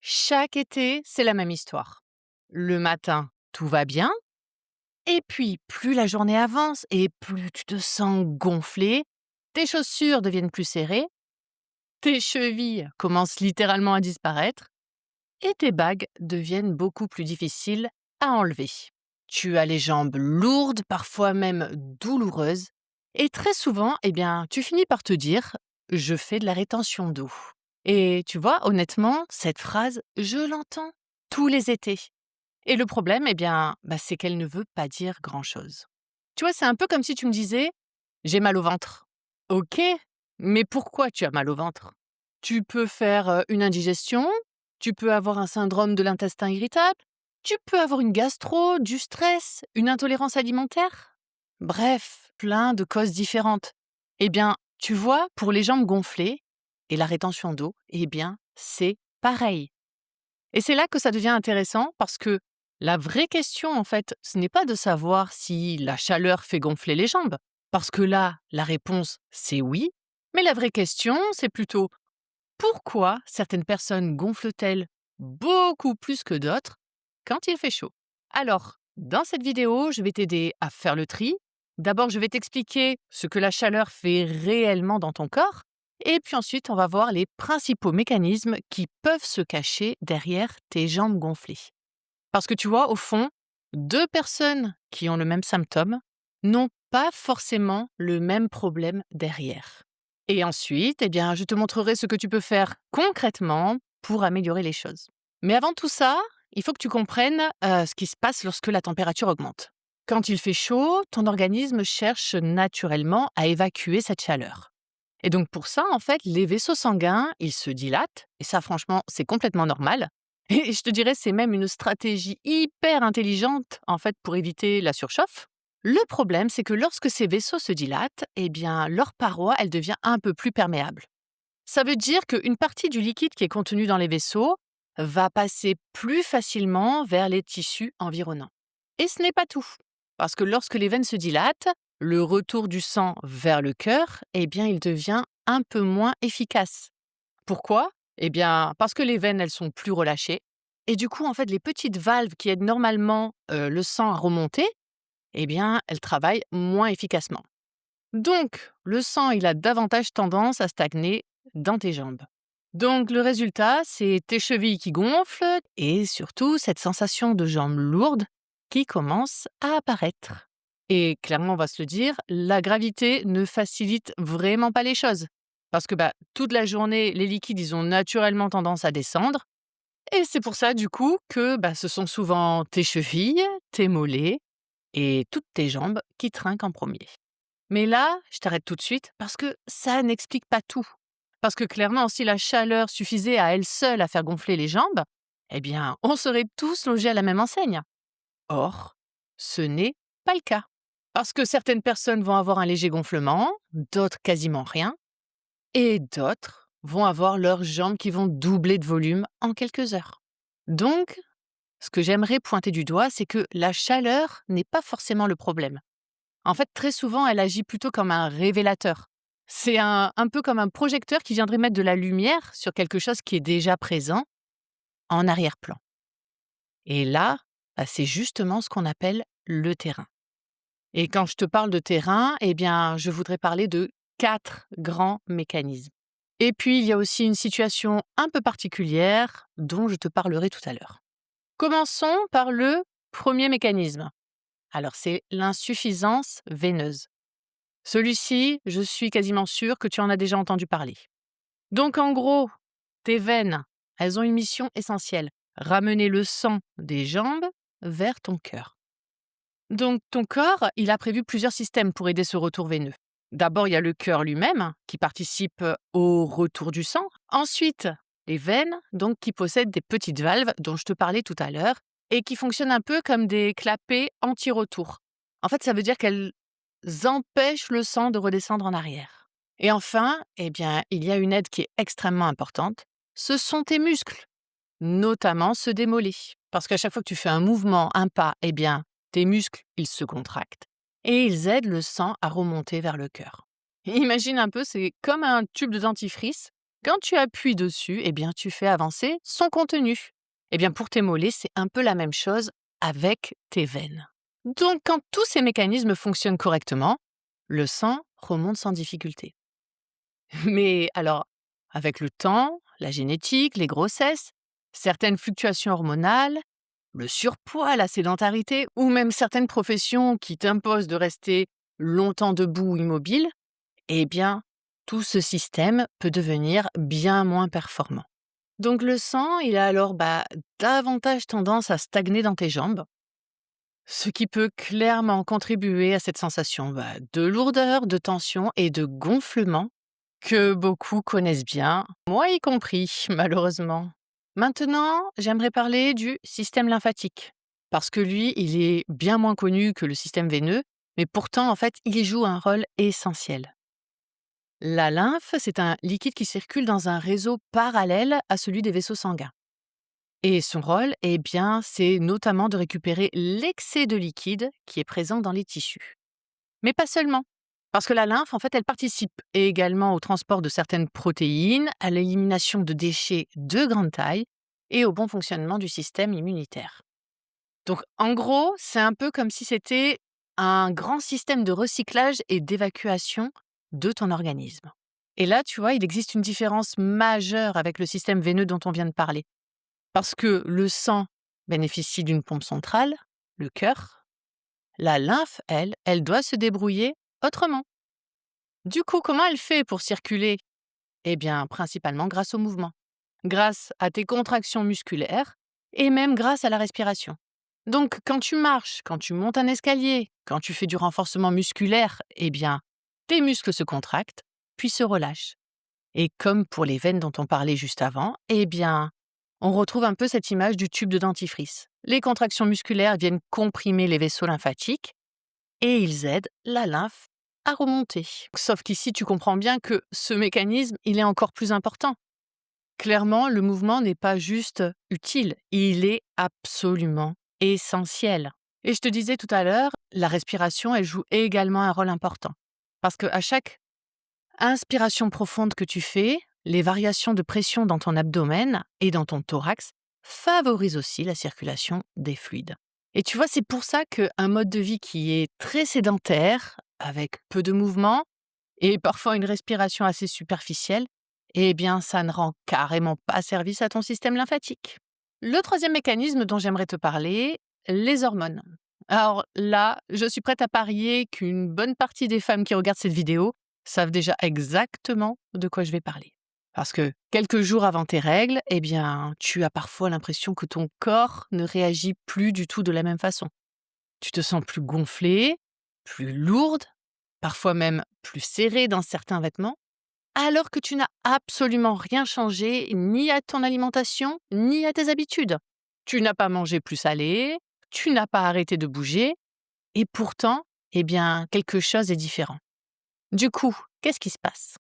Chaque été, c'est la même histoire. Le matin, tout va bien, et puis plus la journée avance et plus tu te sens gonflé, tes chaussures deviennent plus serrées, tes chevilles commencent littéralement à disparaître, et tes bagues deviennent beaucoup plus difficiles à enlever. Tu as les jambes lourdes, parfois même douloureuses, et très souvent, tu finis par te dire: «Je fais de la rétention d'eau». Et tu vois, honnêtement, cette phrase, je l'entends tous les étés. Et le problème, c'est qu'elle ne veut pas dire grand-chose. Tu vois, c'est un peu comme si tu me disais: «J'ai mal au ventre». OK, mais pourquoi tu as mal au ventre? Tu peux faire, une indigestion, tu peux avoir un syndrome de l'intestin irritable, tu peux avoir une gastro, du stress, une intolérance alimentaire. Bref, plein de causes différentes. Tu vois, pour les jambes gonflées et la rétention d'eau, c'est pareil. Et c'est là que ça devient intéressant parce que la vraie question, en fait, ce n'est pas de savoir si la chaleur fait gonfler les jambes, parce que là, la réponse, c'est oui. Mais la vraie question, c'est plutôt pourquoi certaines personnes gonflent-elles beaucoup plus que d'autres quand il fait chaud? Alors, dans cette vidéo, je vais t'aider à faire le tri. D'abord, je vais t'expliquer ce que la chaleur fait réellement dans ton corps. Et puis ensuite, on va voir les principaux mécanismes qui peuvent se cacher derrière tes jambes gonflées. Parce que tu vois, au fond, deux personnes qui ont le même symptôme n'ont pas forcément le même problème derrière. Et ensuite, je te montrerai ce que tu peux faire concrètement pour améliorer les choses. Mais avant tout ça, il faut que tu comprennes ce qui se passe lorsque la température augmente. Quand il fait chaud, ton organisme cherche naturellement à évacuer cette chaleur. Et donc pour ça, en fait, les vaisseaux sanguins, ils se dilatent, et ça franchement, c'est complètement normal. Et je te dirais, c'est même une stratégie hyper intelligente, en fait, pour éviter la surchauffe. Le problème, c'est que lorsque ces vaisseaux se dilatent, leur paroi, elle devient un peu plus perméable. Ça veut dire qu'une partie du liquide qui est contenu dans les vaisseaux va passer plus facilement vers les tissus environnants. Et ce n'est pas tout. Parce que lorsque les veines se dilatent, le retour du sang vers le cœur, il devient un peu moins efficace. Pourquoi? Parce que les veines, elles sont plus relâchées. Et du coup, en fait, les petites valves qui aident normalement le sang à remonter, elles travaillent moins efficacement. Donc, le sang, il a davantage tendance à stagner dans tes jambes. Donc, le résultat, c'est tes chevilles qui gonflent et surtout cette sensation de jambes lourdes qui commence à apparaître. Et clairement, on va se le dire, la gravité ne facilite vraiment pas les choses. Parce que toute la journée, les liquides, ils ont naturellement tendance à descendre. Et c'est pour ça, du coup, que ce sont souvent tes chevilles, tes mollets et toutes tes jambes qui trinquent en premier. Mais là, je t'arrête tout de suite parce que ça n'explique pas tout. Parce que clairement, si la chaleur suffisait à elle seule à faire gonfler les jambes, on serait tous logés à la même enseigne. Or, ce n'est pas le cas. Parce que certaines personnes vont avoir un léger gonflement, d'autres quasiment rien, et d'autres vont avoir leurs jambes qui vont doubler de volume en quelques heures. Donc, ce que j'aimerais pointer du doigt, c'est que la chaleur n'est pas forcément le problème. En fait, très souvent, elle agit plutôt comme un révélateur. C'est un peu comme un projecteur qui viendrait mettre de la lumière sur quelque chose qui est déjà présent en arrière-plan. Et là, c'est justement ce qu'on appelle le terrain. Et quand je te parle de terrain, je voudrais parler de 4 grands mécanismes. Et puis, il y a aussi une situation un peu particulière dont je te parlerai tout à l'heure. Commençons par le premier mécanisme. Alors, c'est l'insuffisance veineuse. Celui-ci, je suis quasiment sûre que tu en as déjà entendu parler. Donc en gros, tes veines, elles ont une mission essentielle, ramener le sang des jambes vers ton cœur. Donc ton corps, il a prévu plusieurs systèmes pour aider ce retour veineux. D'abord, il y a le cœur lui-même qui participe au retour du sang. Ensuite, les veines, donc qui possèdent des petites valves dont je te parlais tout à l'heure et qui fonctionnent un peu comme des clapets anti-retour. En fait, ça veut dire qu'elles empêchent le sang de redescendre en arrière. Et enfin, il y a une aide qui est extrêmement importante. Ce sont tes muscles, notamment ceux des mollets. Parce qu'à chaque fois que tu fais un mouvement, un pas, tes muscles, ils se contractent. Et ils aident le sang à remonter vers le cœur. Imagine un peu, c'est comme un tube de dentifrice Quand tu appuies dessus, tu fais avancer son contenu. Pour tes mollets, c'est un peu la même chose avec tes veines. Donc, quand tous ces mécanismes fonctionnent correctement, le sang remonte sans difficulté. Mais alors, avec le temps, la génétique, les grossesses, certaines fluctuations hormonales, le surpoids, la sédentarité ou même certaines professions qui t'imposent de rester longtemps debout ou immobile, eh bien, tout ce système peut devenir bien moins performant. Donc le sang, il a alors davantage tendance à stagner dans tes jambes, ce qui peut clairement contribuer à cette sensation de lourdeur, de tension et de gonflement que beaucoup connaissent bien, moi y compris, malheureusement. Maintenant, j'aimerais parler du système lymphatique, parce que lui, il est bien moins connu que le système veineux, mais pourtant, en fait, il y joue un rôle essentiel. La lymphe, c'est un liquide qui circule dans un réseau parallèle à celui des vaisseaux sanguins. Et son rôle, c'est notamment de récupérer l'excès de liquide qui est présent dans les tissus. Mais pas seulement. Parce que la lymphe, en fait, elle participe également au transport de certaines protéines, à l'élimination de déchets de grande taille et au bon fonctionnement du système immunitaire. Donc, en gros, c'est un peu comme si c'était un grand système de recyclage et d'évacuation de ton organisme. Et là, tu vois, il existe une différence majeure avec le système veineux dont on vient de parler. Parce que le sang bénéficie d'une pompe centrale, le cœur. La lymphe, elle doit se débrouiller autrement. Du coup, comment elle fait pour circuler? Principalement grâce au mouvement, grâce à tes contractions musculaires et même grâce à la respiration. Donc, quand tu marches, quand tu montes un escalier, quand tu fais du renforcement musculaire, tes muscles se contractent, puis se relâchent. Et comme pour les veines dont on parlait juste avant, on retrouve un peu cette image du tube de dentifrice. Les contractions musculaires viennent comprimer les vaisseaux lymphatiques et ils aident la lymphe à remonter. Sauf qu'ici, tu comprends bien que ce mécanisme, il est encore plus important. Clairement, le mouvement n'est pas juste utile, il est absolument essentiel. Et je te disais tout à l'heure, la respiration, elle joue également un rôle important. Parce qu'à chaque inspiration profonde que tu fais, les variations de pression dans ton abdomen et dans ton thorax favorisent aussi la circulation des fluides. Et tu vois, c'est pour ça qu'un mode de vie qui est très sédentaire, avec peu de mouvement et parfois une respiration assez superficielle, ça ne rend carrément pas service à ton système lymphatique. Le troisième mécanisme dont j'aimerais te parler, les hormones. Alors là, je suis prête à parier qu'une bonne partie des femmes qui regardent cette vidéo savent déjà exactement de quoi je vais parler. Parce que quelques jours avant tes règles, tu as parfois l'impression que ton corps ne réagit plus du tout de la même façon. Tu te sens plus gonflée, plus lourde, parfois même plus serrée dans certains vêtements, alors que tu n'as absolument rien changé ni à ton alimentation, ni à tes habitudes. Tu n'as pas mangé plus salé, tu n'as pas arrêté de bouger, et pourtant, quelque chose est différent. Du coup, qu'est-ce qui se passe?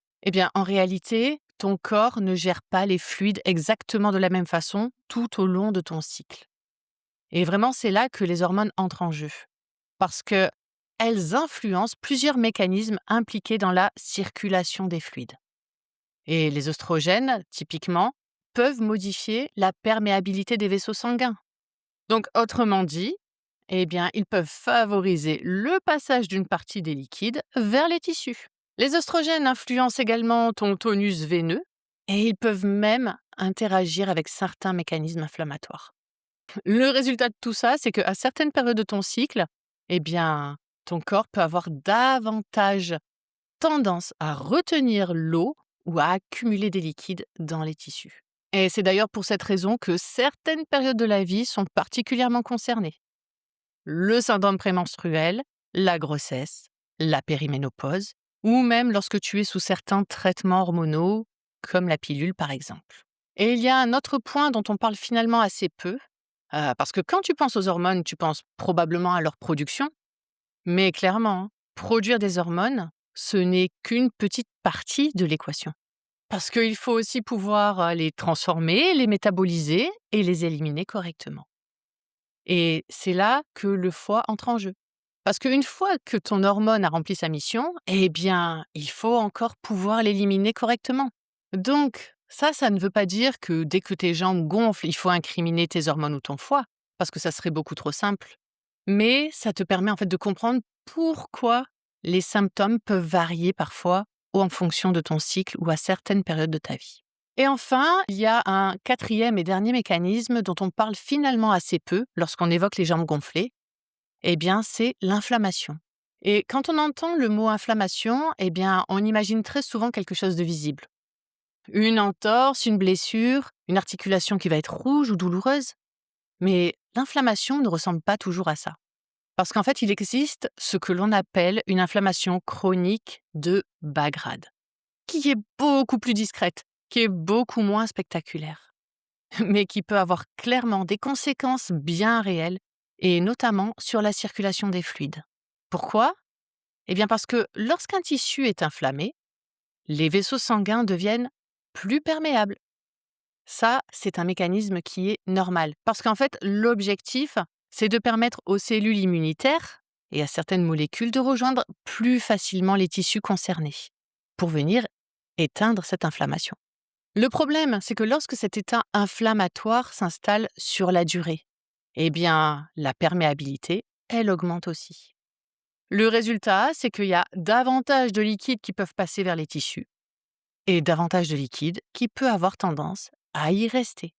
En réalité, ton corps ne gère pas les fluides exactement de la même façon tout au long de ton cycle. Et vraiment, c'est là que les hormones entrent en jeu. Parce que elles influencent plusieurs mécanismes impliqués dans la circulation des fluides. Et les oestrogènes, typiquement, peuvent modifier la perméabilité des vaisseaux sanguins. Donc, autrement dit, ils peuvent favoriser le passage d'une partie des liquides vers les tissus. Les oestrogènes influencent également ton tonus veineux et ils peuvent même interagir avec certains mécanismes inflammatoires. Le résultat de tout ça, c'est qu'à certaines périodes de ton cycle, ton corps peut avoir davantage tendance à retenir l'eau ou à accumuler des liquides dans les tissus. Et c'est d'ailleurs pour cette raison que certaines périodes de la vie sont particulièrement concernées. Le syndrome prémenstruel, la grossesse, la périménopause, ou même lorsque tu es sous certains traitements hormonaux, comme la pilule par exemple. Et il y a un autre point dont on parle finalement assez peu, parce que quand tu penses aux hormones, tu penses probablement à leur production, mais clairement, produire des hormones, ce n'est qu'une petite partie de l'équation. Parce qu'il faut aussi pouvoir les transformer, les métaboliser et les éliminer correctement. Et c'est là que le foie entre en jeu. Parce qu'une fois que ton hormone a rempli sa mission, il faut encore pouvoir l'éliminer correctement. Donc ça ne veut pas dire que dès que tes jambes gonflent, il faut incriminer tes hormones ou ton foie, parce que ça serait beaucoup trop simple. Mais ça te permet en fait de comprendre pourquoi les symptômes peuvent varier parfois ou en fonction de ton cycle ou à certaines périodes de ta vie. Et enfin, il y a un quatrième et dernier mécanisme dont on parle finalement assez peu lorsqu'on évoque les jambes gonflées, eh bien c'est l'inflammation. Et quand on entend le mot inflammation, eh bien on imagine très souvent quelque chose de visible. Une entorse, une blessure, une articulation qui va être rouge ou douloureuse. Mais l'inflammation ne ressemble pas toujours à ça. Parce qu'en fait, il existe ce que l'on appelle une inflammation chronique de bas grade, qui est beaucoup plus discrète, qui est beaucoup moins spectaculaire, mais qui peut avoir clairement des conséquences bien réelles, et notamment sur la circulation des fluides. Pourquoi? Eh bien parce que lorsqu'un tissu est inflammé, les vaisseaux sanguins deviennent plus perméables. Ça, c'est un mécanisme qui est normal. Parce qu'en fait, l'objectif, c'est de permettre aux cellules immunitaires et à certaines molécules de rejoindre plus facilement les tissus concernés pour venir éteindre cette inflammation. Le problème, c'est que lorsque cet état inflammatoire s'installe sur la durée, eh bien, la perméabilité, elle augmente aussi. Le résultat, c'est qu'il y a davantage de liquides qui peuvent passer vers les tissus et davantage de liquide qui peut avoir tendance à y rester.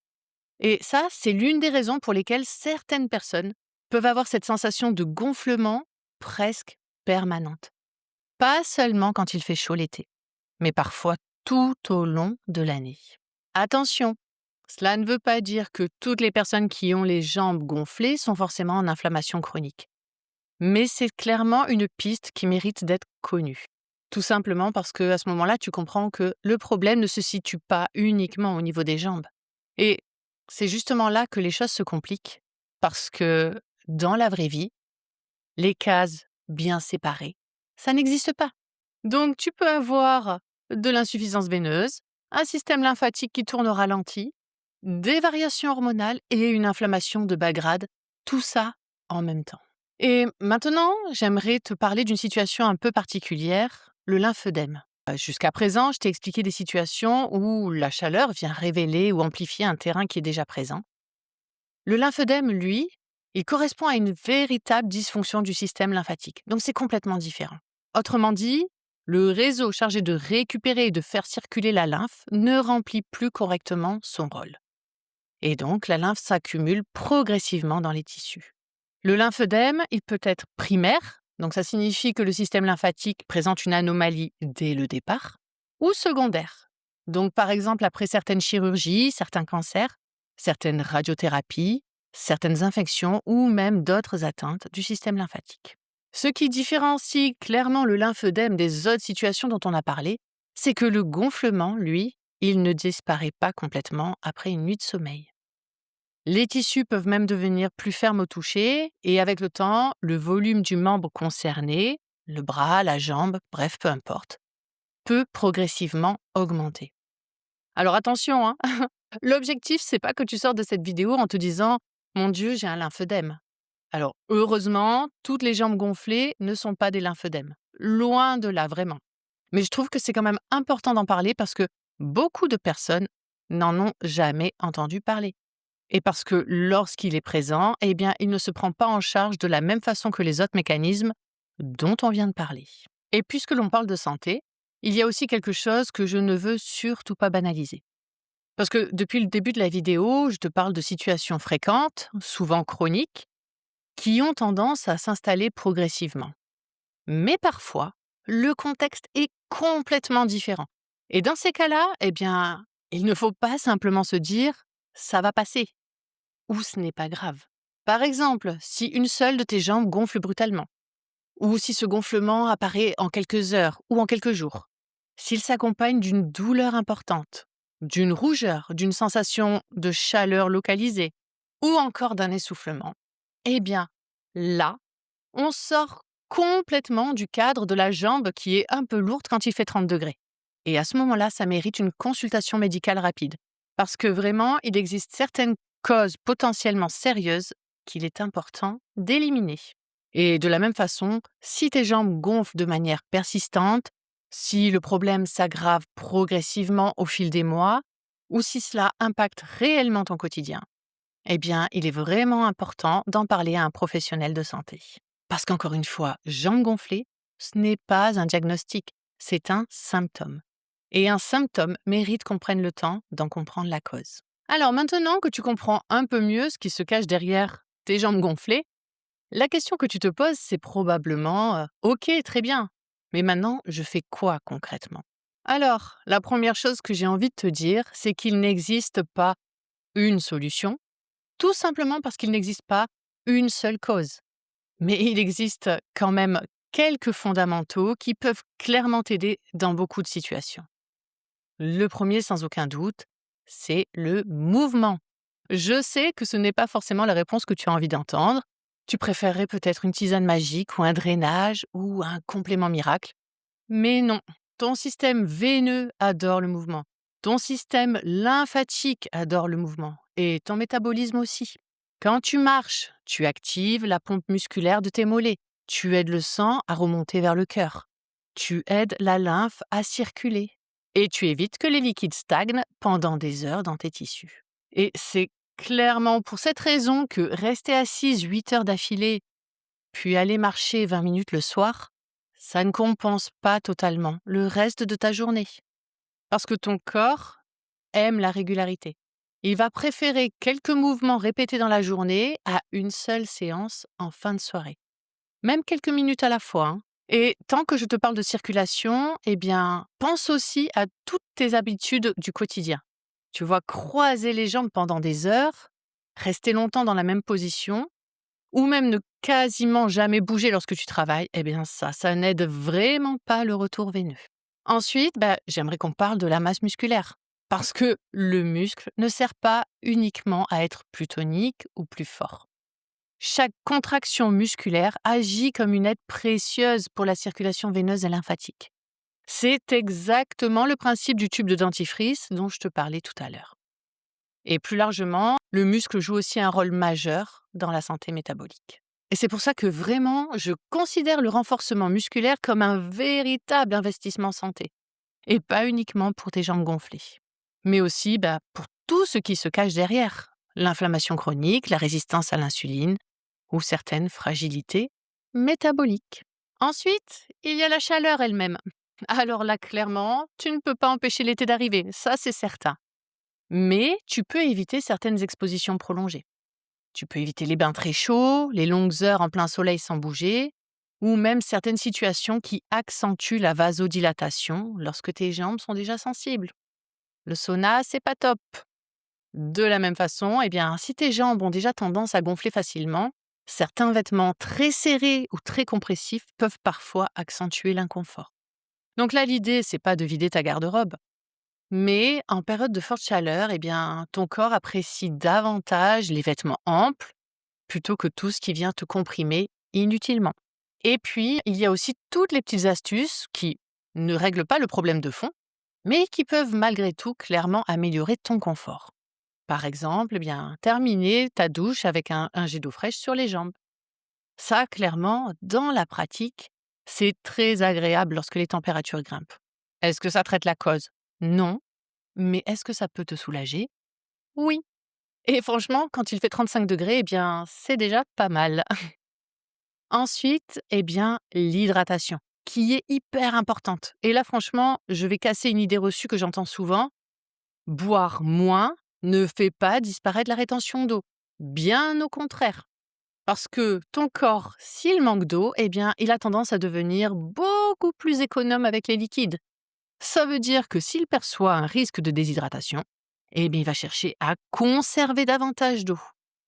Et ça, c'est l'une des raisons pour lesquelles certaines personnes peuvent avoir cette sensation de gonflement presque permanente. Pas seulement quand il fait chaud l'été, mais parfois tout au long de l'année. Attention, cela ne veut pas dire que toutes les personnes qui ont les jambes gonflées sont forcément en inflammation chronique. Mais c'est clairement une piste qui mérite d'être connue. Tout simplement parce que à ce moment-là, tu comprends que le problème ne se situe pas uniquement au niveau des jambes. Et c'est justement là que les choses se compliquent, parce que dans la vraie vie, les cases bien séparées, ça n'existe pas. Donc tu peux avoir de l'insuffisance veineuse, un système lymphatique qui tourne au ralenti, des variations hormonales et une inflammation de bas grade, tout ça en même temps. Et maintenant, j'aimerais te parler d'une situation un peu particulière, le lymphœdème. Jusqu'à présent, je t'ai expliqué des situations où la chaleur vient révéler ou amplifier un terrain qui est déjà présent. Le lymphœdème, lui, il correspond à une véritable dysfonction du système lymphatique. Donc c'est complètement différent. Autrement dit, le réseau chargé de récupérer et de faire circuler la lymphe ne remplit plus correctement son rôle. Et donc la lymphe s'accumule progressivement dans les tissus. Le lymphœdème, il peut être primaire, donc ça signifie que le système lymphatique présente une anomalie dès le départ, ou secondaire. Donc par exemple après certaines chirurgies, certains cancers, certaines radiothérapies, certaines infections ou même d'autres atteintes du système lymphatique. Ce qui différencie clairement le lymphœdème des autres situations dont on a parlé, c'est que le gonflement, lui, il ne disparaît pas complètement après une nuit de sommeil. Les tissus peuvent même devenir plus fermes au toucher et avec le temps, le volume du membre concerné, le bras, la jambe, bref, peu importe, peut progressivement augmenter. Alors attention, hein, l'objectif, c'est pas que tu sors de cette vidéo en te disant «Mon Dieu, j'ai un lymphœdème». Alors heureusement, toutes les jambes gonflées ne sont pas des lymphœdèmes. Loin de là, vraiment. Mais je trouve que c'est quand même important d'en parler parce que beaucoup de personnes n'en ont jamais entendu parler. Et parce que lorsqu'il est présent, eh bien, il ne se prend pas en charge de la même façon que les autres mécanismes dont on vient de parler. Et puisque l'on parle de santé, il y a aussi quelque chose que je ne veux surtout pas banaliser. Parce que depuis le début de la vidéo, je te parle de situations fréquentes, souvent chroniques, qui ont tendance à s'installer progressivement. Mais parfois, le contexte est complètement différent. Et dans ces cas-là, eh bien, il ne faut pas simplement se dire «ça va passer» ou «ce n'est pas grave». Par exemple, si une seule de tes jambes gonfle brutalement, ou si ce gonflement apparaît en quelques heures ou en quelques jours, s'il s'accompagne d'une douleur importante, d'une rougeur, d'une sensation de chaleur localisée, ou encore d'un essoufflement, eh bien, là, on sort complètement du cadre de la jambe qui est un peu lourde quand il fait 30 degrés. Et à ce moment-là, ça mérite une consultation médicale rapide. Parce que vraiment, il existe certaines causes potentiellement sérieuses qu'il est important d'éliminer. Et de la même façon, si tes jambes gonflent de manière persistante, Si le problème s'aggrave progressivement au fil des mois, ou si cela impacte réellement ton quotidien, eh bien, il est vraiment important d'en parler à un professionnel de santé. Parce qu'encore une fois, jambes gonflées, ce n'est pas un diagnostic, c'est un symptôme. Et un symptôme mérite qu'on prenne le temps d'en comprendre la cause. Alors maintenant que tu comprends un peu mieux ce qui se cache derrière tes jambes gonflées, la question que tu te poses, c'est probablement OK, très bien. Mais maintenant, je fais quoi concrètement? Alors, la première chose que j'ai envie de te dire, c'est qu'il n'existe pas une solution, tout simplement parce qu'il n'existe pas une seule cause. Mais il existe quand même quelques fondamentaux qui peuvent clairement t'aider dans beaucoup de situations. Le premier, sans aucun doute, c'est le mouvement. Je sais que ce n'est pas forcément la réponse que tu as envie d'entendre. Tu préférerais peut-être une tisane magique ou un drainage ou un complément miracle. Mais non, ton système veineux adore le mouvement. Ton système lymphatique adore le mouvement. Et ton métabolisme aussi. Quand tu marches, tu actives la pompe musculaire de tes mollets. Tu aides le sang à remonter vers le cœur. Tu aides la lymphe à circuler. Et tu évites que les liquides stagnent pendant des heures dans tes tissus. Et c'est clairement pour cette raison que rester assise 8 heures d'affilée, puis aller marcher 20 minutes le soir, ça ne compense pas totalement le reste de ta journée. Parce que ton corps aime la régularité. Il va préférer quelques mouvements répétés dans la journée à une seule séance en fin de soirée. Même quelques minutes à la fois, hein. Et tant que je te parle de circulation, eh bien, pense aussi à toutes tes habitudes du quotidien. Tu vois, croiser les jambes pendant des heures, rester longtemps dans la même position, ou même ne quasiment jamais bouger lorsque tu travailles, eh bien ça n'aide vraiment pas le retour veineux. Ensuite, j'aimerais qu'on parle de la masse musculaire. Parce que le muscle ne sert pas uniquement à être plus tonique ou plus fort. Chaque contraction musculaire agit comme une aide précieuse pour la circulation veineuse et lymphatique. C'est exactement le principe du tube de dentifrice dont je te parlais tout à l'heure. Et plus largement, le muscle joue aussi un rôle majeur dans la santé métabolique. Et c'est pour ça que vraiment, je considère le renforcement musculaire comme un véritable investissement santé. Et pas uniquement pour tes jambes gonflées. Mais aussi pour tout ce qui se cache derrière. L'inflammation chronique, la résistance à l'insuline ou certaines fragilités métaboliques. Ensuite, il y a la chaleur elle-même. Alors là, clairement, tu ne peux pas empêcher l'été d'arriver, ça c'est certain. Mais tu peux éviter certaines expositions prolongées. Tu peux éviter les bains très chauds, les longues heures en plein soleil sans bouger, ou même certaines situations qui accentuent la vasodilatation lorsque tes jambes sont déjà sensibles. Le sauna, c'est pas top. De la même façon, si tes jambes ont déjà tendance à gonfler facilement, certains vêtements très serrés ou très compressifs peuvent parfois accentuer l'inconfort. Donc là, l'idée, c'est pas de vider ta garde-robe. Mais en période de forte chaleur, ton corps apprécie davantage les vêtements amples plutôt que tout ce qui vient te comprimer inutilement. Et puis, il y a aussi toutes les petites astuces qui ne règlent pas le problème de fond, mais qui peuvent malgré tout clairement améliorer ton confort. Par exemple, terminer ta douche avec un jet d'eau fraîche sur les jambes. Ça, clairement, dans la pratique, c'est très agréable lorsque les températures grimpent. Est-ce que ça traite la cause? Non. Mais est-ce que ça peut te soulager? Oui. Et franchement, quand il fait 35 degrés, c'est déjà pas mal. Ensuite, l'hydratation, qui est hyper importante. Et là, franchement, je vais casser une idée reçue que j'entends souvent. Boire moins ne fait pas disparaître la rétention d'eau. Bien au contraire. Parce que ton corps, s'il manque d'eau, il a tendance à devenir beaucoup plus économe avec les liquides. Ça veut dire que s'il perçoit un risque de déshydratation, il va chercher à conserver davantage d'eau.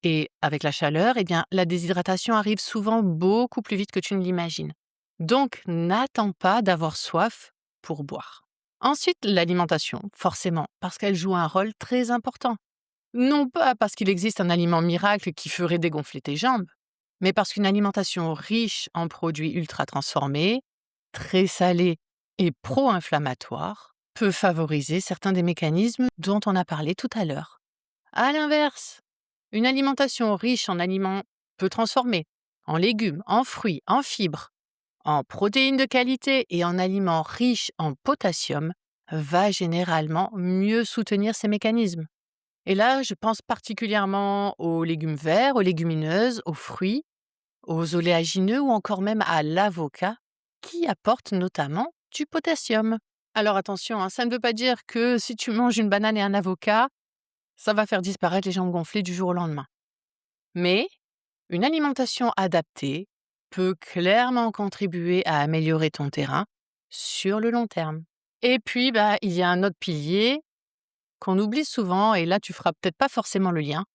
Et avec la chaleur, la déshydratation arrive souvent beaucoup plus vite que tu ne l'imagines. Donc, n'attends pas d'avoir soif pour boire. Ensuite, l'alimentation, forcément, parce qu'elle joue un rôle très important. Non pas parce qu'il existe un aliment miracle qui ferait dégonfler tes jambes, mais parce qu'une alimentation riche en produits ultra transformés, très salés et pro-inflammatoires peut favoriser certains des mécanismes dont on a parlé tout à l'heure. À l'inverse, une alimentation riche en aliments peu transformés, en légumes, en fruits, en fibres, en protéines de qualité et en aliments riches en potassium va généralement mieux soutenir ces mécanismes. Et là, je pense particulièrement aux légumes verts, aux légumineuses, aux fruits, aux oléagineux ou encore même à l'avocat, qui apporte notamment du potassium. Alors attention, hein, ça ne veut pas dire que si tu manges une banane et un avocat, ça va faire disparaître les jambes gonflées du jour au lendemain. Mais une alimentation adaptée peut clairement contribuer à améliorer ton terrain sur le long terme. Et puis, il y a un autre pilier qu'on oublie souvent, et là, tu feras peut-être pas forcément le lien,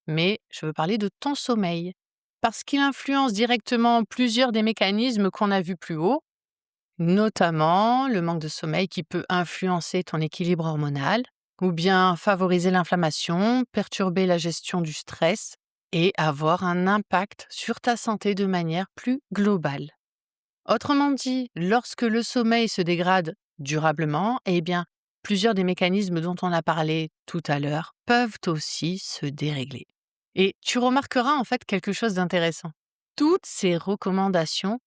mais je veux parler de ton sommeil. Parce qu'il influence directement plusieurs des mécanismes qu'on a vus plus haut, notamment le manque de sommeil qui peut influencer ton équilibre hormonal, ou bien favoriser l'inflammation, perturber la gestion du stress et avoir un impact sur ta santé de manière plus globale. Autrement dit, lorsque le sommeil se dégrade durablement, eh bien, plusieurs des mécanismes dont on a parlé tout à l'heure peuvent aussi se dérégler. Et tu remarqueras en fait quelque chose d'intéressant. Toutes ces recommandations,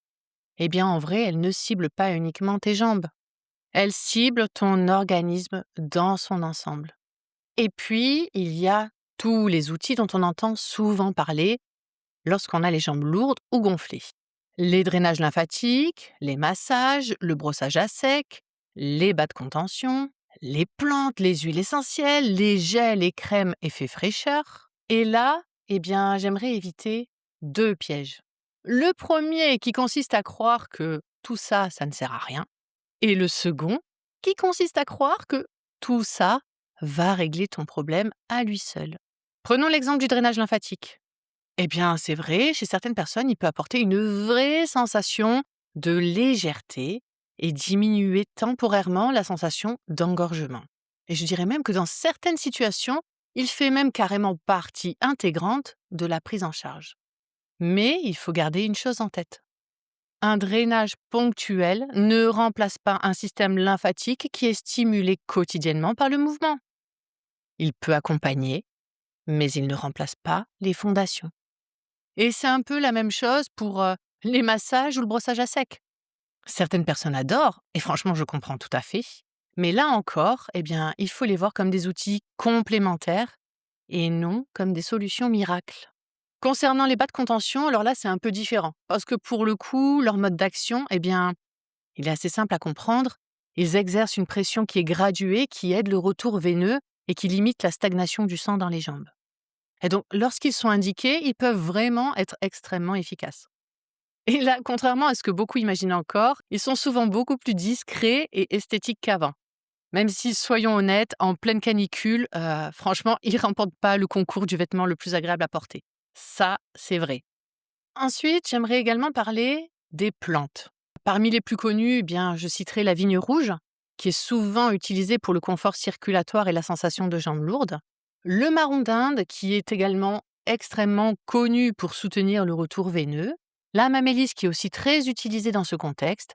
eh bien, en vrai, elles ne ciblent pas uniquement tes jambes. Elles ciblent ton organisme dans son ensemble. Et puis, il y a tous les outils dont on entend souvent parler lorsqu'on a les jambes lourdes ou gonflées. Les drainages lymphatiques, les massages, le brossage à sec, les bas de contention, les plantes, les huiles essentielles, les gels et crèmes effet fraîcheur. Et là, eh bien, j'aimerais éviter deux pièges. Le premier qui consiste à croire que tout ça, ça ne sert à rien. Et le second qui consiste à croire que tout ça va régler ton problème à lui seul. Prenons l'exemple du drainage lymphatique. Eh bien, c'est vrai, chez certaines personnes, il peut apporter une vraie sensation de légèreté et diminuer temporairement la sensation d'engorgement. Et je dirais même que dans certaines situations, il fait même carrément partie intégrante de la prise en charge. Mais il faut garder une chose en tête. Un drainage ponctuel ne remplace pas un système lymphatique qui est stimulé quotidiennement par le mouvement. Il peut accompagner, mais il ne remplace pas les fondations. Et c'est un peu la même chose pour les massages ou le brossage à sec. Certaines personnes adorent, et franchement, je comprends tout à fait. Mais là encore, eh bien, il faut les voir comme des outils complémentaires et non comme des solutions miracles. Concernant les bas de contention, alors là, c'est un peu différent. Parce que pour le coup, leur mode d'action, eh bien, il est assez simple à comprendre. Ils exercent une pression qui est graduée, qui aide le retour veineux et qui limite la stagnation du sang dans les jambes. Et donc, lorsqu'ils sont indiqués, ils peuvent vraiment être extrêmement efficaces. Et là, contrairement à ce que beaucoup imaginent encore, ils sont souvent beaucoup plus discrets et esthétiques qu'avant. Même si, soyons honnêtes, en pleine canicule, franchement, ils ne remportent pas le concours du vêtement le plus agréable à porter. Ça, c'est vrai. Ensuite, j'aimerais également parler des plantes. Parmi les plus connues, eh bien, je citerai la vigne rouge, qui est souvent utilisée pour le confort circulatoire et la sensation de jambes lourdes. Le marron d'Inde, qui est également extrêmement connu pour soutenir le retour veineux. La mamélis, qui est aussi très utilisée dans ce contexte.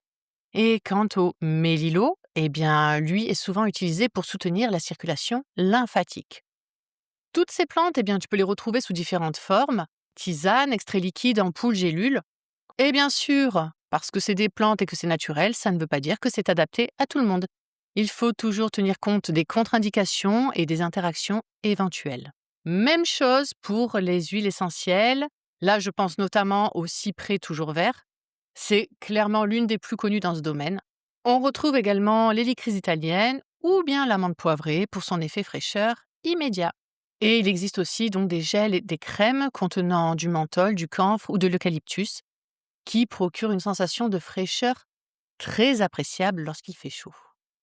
Et quant au mélilo, eh bien, lui est souvent utilisé pour soutenir la circulation lymphatique. Toutes ces plantes, eh bien, tu peux les retrouver sous différentes formes, tisane, extrait liquide, ampoule, gélule. Et bien sûr, parce que c'est des plantes et que c'est naturel, ça ne veut pas dire que c'est adapté à tout le monde. Il faut toujours tenir compte des contre-indications et des interactions éventuelles. Même chose pour les huiles essentielles. Là, je pense notamment au cyprès toujours vert. C'est clairement l'une des plus connues dans ce domaine. On retrouve également l'hélicryse italienne ou bien l'amande poivrée pour son effet fraîcheur immédiat. Et il existe aussi donc des gels et des crèmes contenant du menthol, du camphre ou de l'eucalyptus qui procurent une sensation de fraîcheur très appréciable lorsqu'il fait chaud.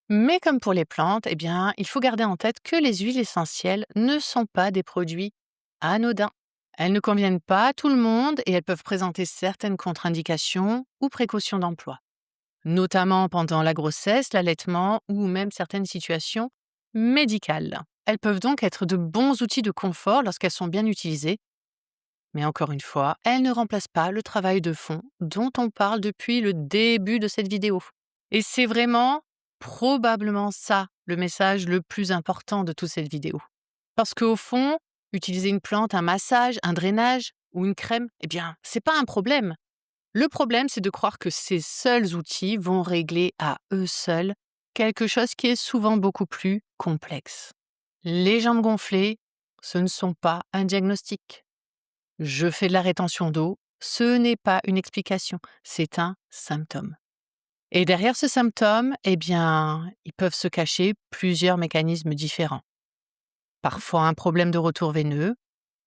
Mais comme pour les plantes, eh bien, il faut garder en tête que les huiles essentielles ne sont pas des produits anodins. Elles ne conviennent pas à tout le monde et elles peuvent présenter certaines contre-indications ou précautions d'emploi, notamment pendant la grossesse, l'allaitement ou même certaines situations médicales. Elles peuvent donc être de bons outils de confort lorsqu'elles sont bien utilisées, mais encore une fois, elles ne remplacent pas le travail de fond dont on parle depuis le début de cette vidéo. Et c'est vraiment probablement ça le message le plus important de toute cette vidéo. Parce qu'au fond, utiliser une plante, un massage, un drainage ou une crème, eh bien, c'est pas un problème. Le problème, c'est de croire que ces seuls outils vont régler à eux seuls quelque chose qui est souvent beaucoup plus complexe. Les jambes gonflées, ce ne sont pas un diagnostic. Je fais de la rétention d'eau, ce n'est pas une explication, c'est un symptôme. Et derrière ce symptôme, eh bien, ils peuvent se cacher plusieurs mécanismes différents. Parfois un problème de retour veineux,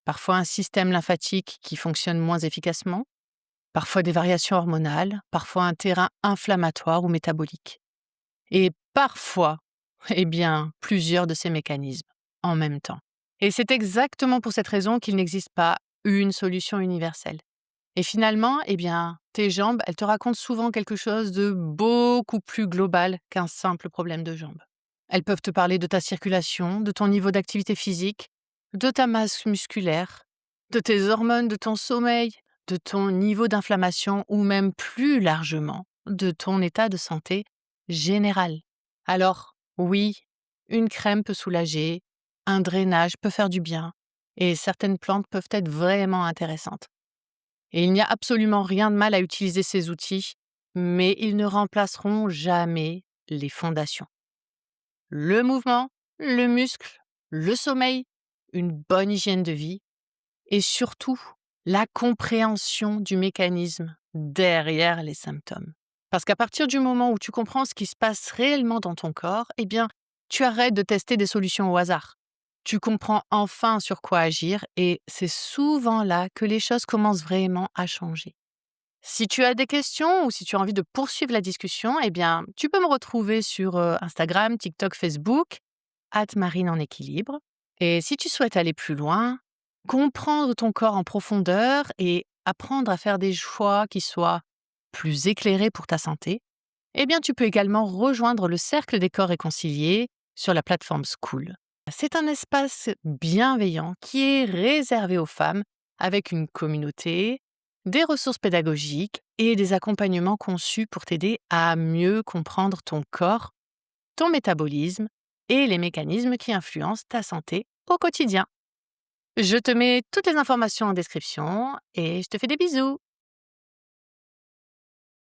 parfois un système lymphatique qui fonctionne moins efficacement, parfois des variations hormonales, parfois un terrain inflammatoire ou métabolique. Et parfois, eh bien, plusieurs de ces mécanismes en même temps. Et c'est exactement pour cette raison qu'il n'existe pas une solution universelle. Et finalement, eh bien, tes jambes, elles te racontent souvent quelque chose de beaucoup plus global qu'un simple problème de jambes. Elles peuvent te parler de ta circulation, de ton niveau d'activité physique, de ta masse musculaire, de tes hormones, de ton sommeil, de ton niveau d'inflammation ou même plus largement de ton état de santé général. Alors, oui, une crème peut soulager, un drainage peut faire du bien et certaines plantes peuvent être vraiment intéressantes. Et il n'y a absolument rien de mal à utiliser ces outils, mais ils ne remplaceront jamais les fondations. Le mouvement, le muscle, le sommeil, une bonne hygiène de vie et surtout la compréhension du mécanisme derrière les symptômes. Parce qu'à partir du moment où tu comprends ce qui se passe réellement dans ton corps, eh bien, tu arrêtes de tester des solutions au hasard. Tu comprends enfin sur quoi agir et c'est souvent là que les choses commencent vraiment à changer. Si tu as des questions ou si tu as envie de poursuivre la discussion, eh bien, tu peux me retrouver sur Instagram, TikTok, Facebook, @marine en équilibre. Et si tu souhaites aller plus loin, comprendre ton corps en profondeur et apprendre à faire des choix qui soient plus éclairés pour ta santé, eh bien, tu peux également rejoindre le Cercle des corps réconciliés sur la plateforme School. C'est un espace bienveillant qui est réservé aux femmes avec une communauté, des ressources pédagogiques et des accompagnements conçus pour t'aider à mieux comprendre ton corps, ton métabolisme et les mécanismes qui influencent ta santé au quotidien. Je te mets toutes les informations en description et je te fais des bisous.